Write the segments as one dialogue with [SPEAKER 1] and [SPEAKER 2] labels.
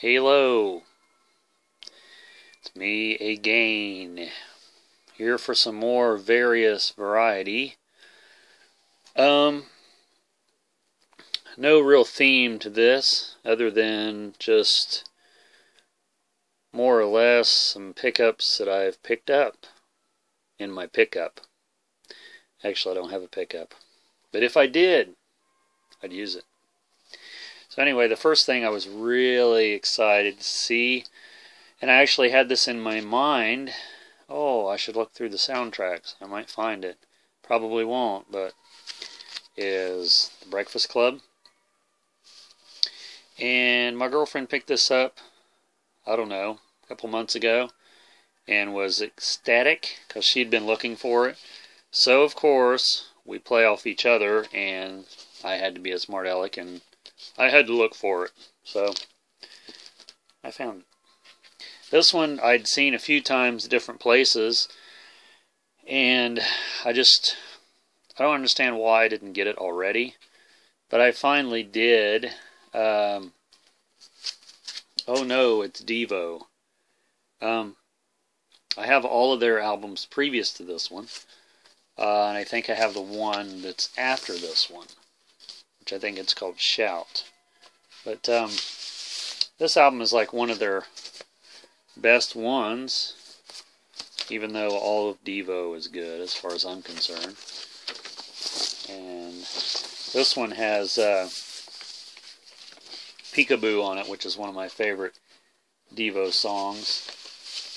[SPEAKER 1] Hello, it's me again, here for some more various variety. No real theme to this, other than just more or less some pickups that I've picked up in my pickup. Actually, I don't have a pickup, but if I did, I'd use it. So anyway, the first thing I was really excited to see, and I actually had this in my mind. Oh, I should look through the soundtracks. I might find it. Probably won't, but is The Breakfast Club. And my girlfriend picked this up, I don't know, a couple months ago, and was ecstatic because she'd been looking for it. So, of course, we play off each other, and I had to be a smart aleck, and I had to look for it, so I found it. This one I'd seen a few times different places, and I don't understand why I didn't get it already, but I finally did. Oh no, it's Devo. I have all of their albums previous to this one, and I think I have the one that's after this one, which I think it's called Shout. But this album is like one of their best ones, even though all of Devo is good as far as I'm concerned. And this one has Peekaboo on it, which is one of my favorite Devo songs.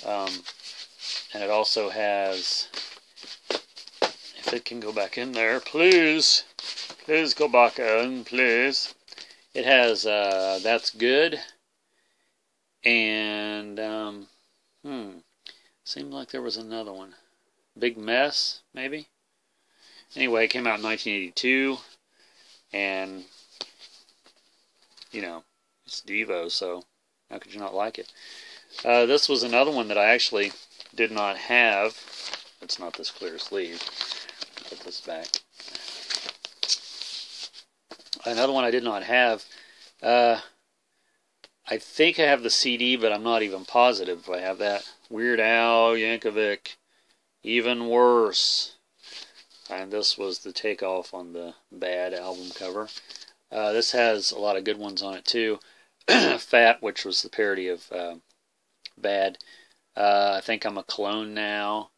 [SPEAKER 1] And it also has, if it can go back in there, please go back in, please. It has That's Good, and seemed like there was another one. Big Mess, maybe? Anyway, it came out in 1982, and, you know, it's Devo, so how could you not like it? This was another one that I actually did not have. It's not this clear sleeve. Put this back. Another one I did not have. I think I have the CD, but I'm not even positive if I have that. Weird Al Yankovic, Even Worse. And this was the takeoff on the Bad album cover. This has a lot of good ones on it too. Fat, which was the parody of Bad. I Think I'm a Clone Now.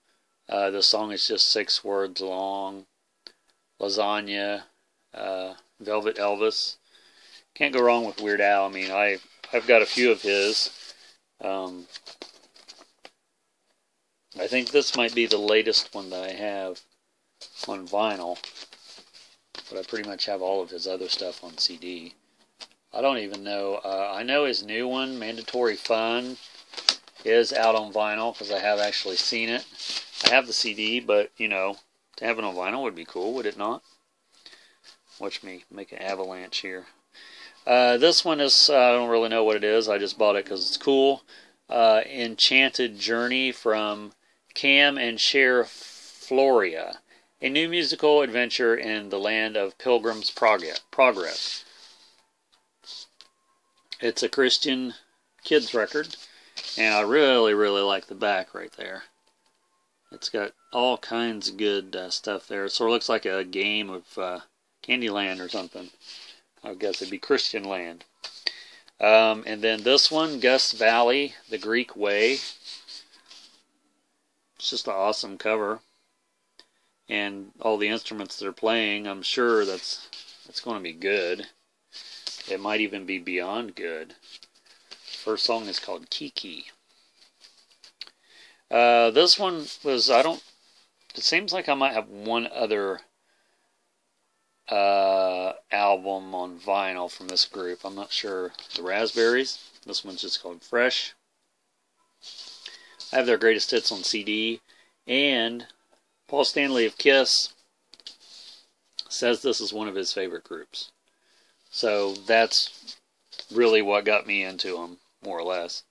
[SPEAKER 1] The song is just 6 words long. Lasagna. Velvet Elvis. Can't go wrong with Weird Al. I mean, I've got a few of his. I think this might be the latest one that I have on vinyl, but I pretty much have all of his other stuff on CD. I don't even know. I know his new one, Mandatory Fun, is out on vinyl because I have actually seen it. I have the CD, but, you know, to have it on vinyl would be cool, would it not? Watch me make an avalanche here. This one is, I don't really know what it is. I just bought it because it's cool. Enchanted Journey from Cam and Cher Floria. A new musical adventure in the land of Pilgrim's Progress. It's a Christian kids record, and I really, really like the back right there. It's got all kinds of good stuff there. It sort of looks like a game of Candyland or something. I guess it'd be Christian Land. And then this one, Gus Valley, The Greek Way. It's just an awesome cover. And all the instruments they're playing, I'm sure that's going to be good. It might even be beyond good. First song is called Kiki. This one was, it seems like I might have one other album on vinyl from this group. I'm not sure. The Raspberries. This one's just called Fresh. I have their greatest hits on CD, and Paul Stanley of Kiss says this is one of his favorite groups. So that's really what got me into them, more or less.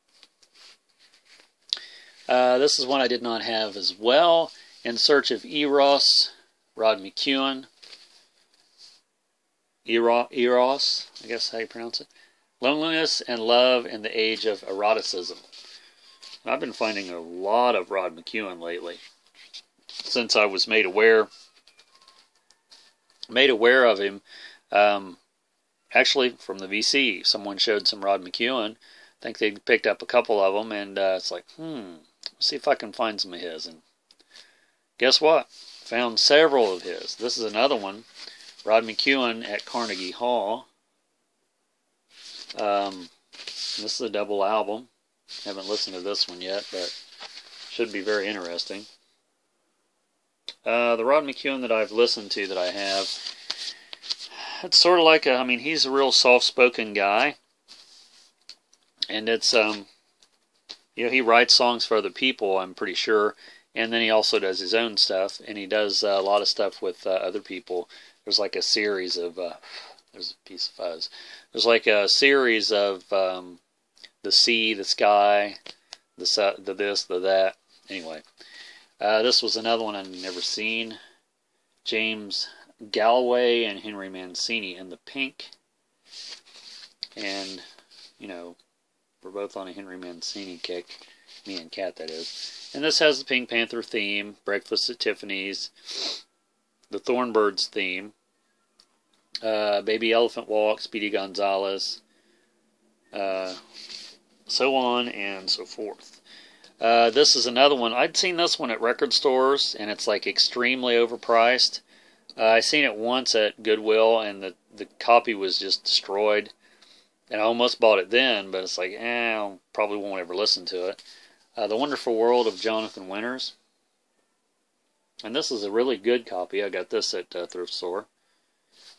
[SPEAKER 1] This is one I did not have as well. In Search of Eros, Rod McKuen. Eros, I guess how you pronounce it. Loneliness and Love in the Age of Eroticism. And I've been finding a lot of Rod McKuen lately. Since I was made aware of him, actually from the VC, someone showed some Rod McKuen. I think they picked up a couple of them, and it's like, let's see if I can find some of his. And guess what? Found several of his. This is another one, Rod McKuen at Carnegie Hall. This is a double album. Haven't listened to this one yet, but should be very interesting. The Rod McKuen that I've listened to that I have, it's sort of like he's a real soft-spoken guy. And it's, he writes songs for other people, I'm pretty sure. And then he also does his own stuff. And he does a lot of stuff with other people. There's like a series of, there's a piece of fuzz. There's like a series of the sea, the sky, the this, the that. Anyway. This was another one I've never seen. James Galloway and Henry Mancini in the Pink. And, we're both on a Henry Mancini kick. Me and Kat, that is. And this has the Pink Panther theme, Breakfast at Tiffany's, the Thornbirds theme, Baby Elephant Walk, Speedy Gonzales, so on and so forth. This is another one. I'd seen this one at record stores, and it's like extremely overpriced. I seen it once at Goodwill, and the copy was just destroyed. And I almost bought it then, but it's like, I probably won't ever listen to it. The Wonderful World of Jonathan Winters. And this is a really good copy. I got this at thrift store.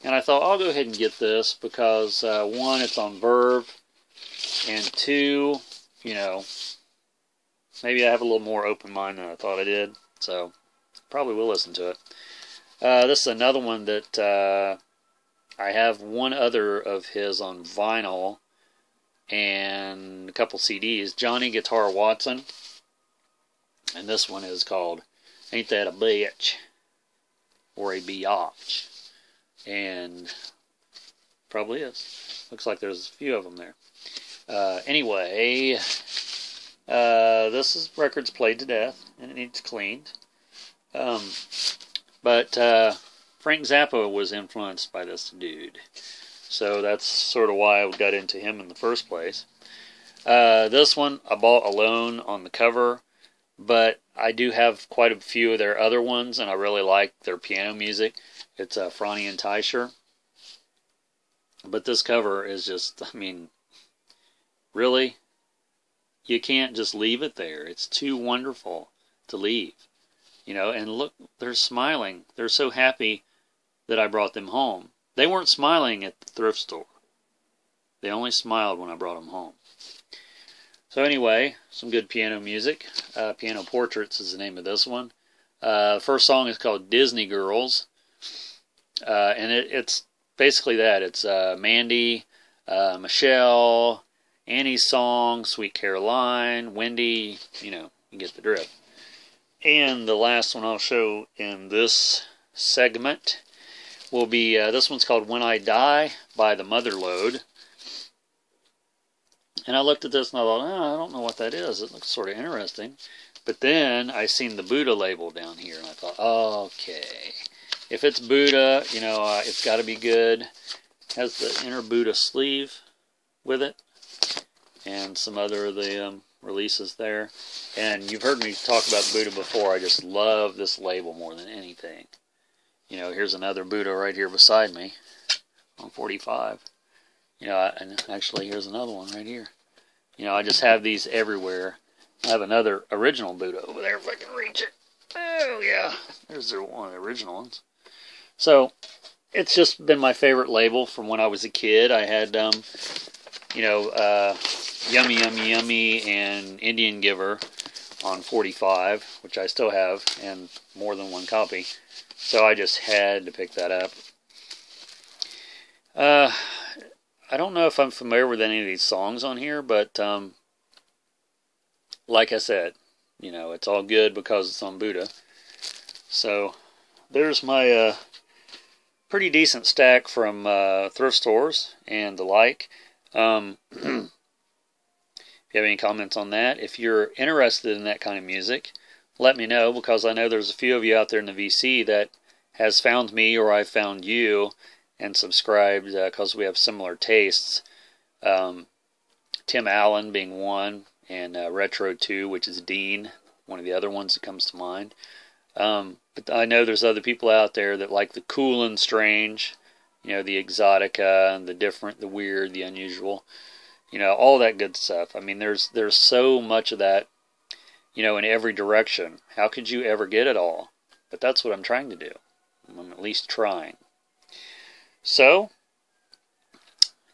[SPEAKER 1] And I thought, I'll go ahead and get this because, one, it's on Verve, and two, maybe I have a little more open mind than I thought I did. So, probably will listen to it. This is another one that I have one other of his on vinyl and a couple CDs. Johnny Guitar Watson. And this one is called Ain't That a Bitch? Or a Biatch. And probably is. Looks like there's a few of them there. Anyway, this is Records Played to Death, and it needs cleaned. But Frank Zappa was influenced by this dude. So that's sort of why I got into him in the first place. This one I bought alone on the cover, but I do have quite a few of their other ones, and I really like their piano music. It's Franny and Teicher. But this cover is just, really? You can't just leave it there. It's too wonderful to leave. And look, they're smiling. They're so happy that I brought them home. They weren't smiling at the thrift store. They only smiled when I brought them home. So anyway, some good piano music. Piano Portraits is the name of this one. First song is called Disney Girls. And it's basically that. It's Mandy, Michelle, Annie's song, Sweet Caroline, Wendy, you get the drift. And the last one I'll show in this segment will be, this one's called When I Die by the Motherlode. And I looked at this and I thought, I don't know what that is. It looks sort of interesting. But then I seen the Buddha label down here, and I thought, okay, if it's Buddha, it's got to be good. It has the inner Buddha sleeve with it, and some other of the releases there. And you've heard me talk about Buddha before. I just love this label more than anything. Here's another Buddha right here beside me on 45. And actually here's another one right here. I just have these everywhere. I have another original Buddha over there if I can reach it. Oh yeah, there's one of the original ones. So it's just been my favorite label from when I was a kid. I had Yummy Yummy Yummy and Indian Giver on 45, which I still have, and more than one copy. So I just had to pick that up. I don't know if I'm familiar with any of these songs on here, but like I said, it's all good because it's on Buddha. So there's my pretty decent stack from thrift stores and the like. If you have any comments on that, if you're interested in that kind of music, let me know, because I know there's a few of you out there in the VC that has found me, or I've found you and subscribed because we have similar tastes. Tim Allen being one, and Retro 2, which is Dean, one of the other ones that comes to mind. But I know there's other people out there that like the cool and strange, the exotica and the different, the weird, the unusual, all that good stuff. I mean, there's so much of that, in every direction. How could you ever get it all? But that's what I'm trying to do. I'm at least trying. So,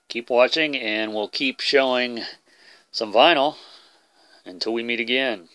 [SPEAKER 1] keep watching, and we'll keep showing some vinyl until we meet again.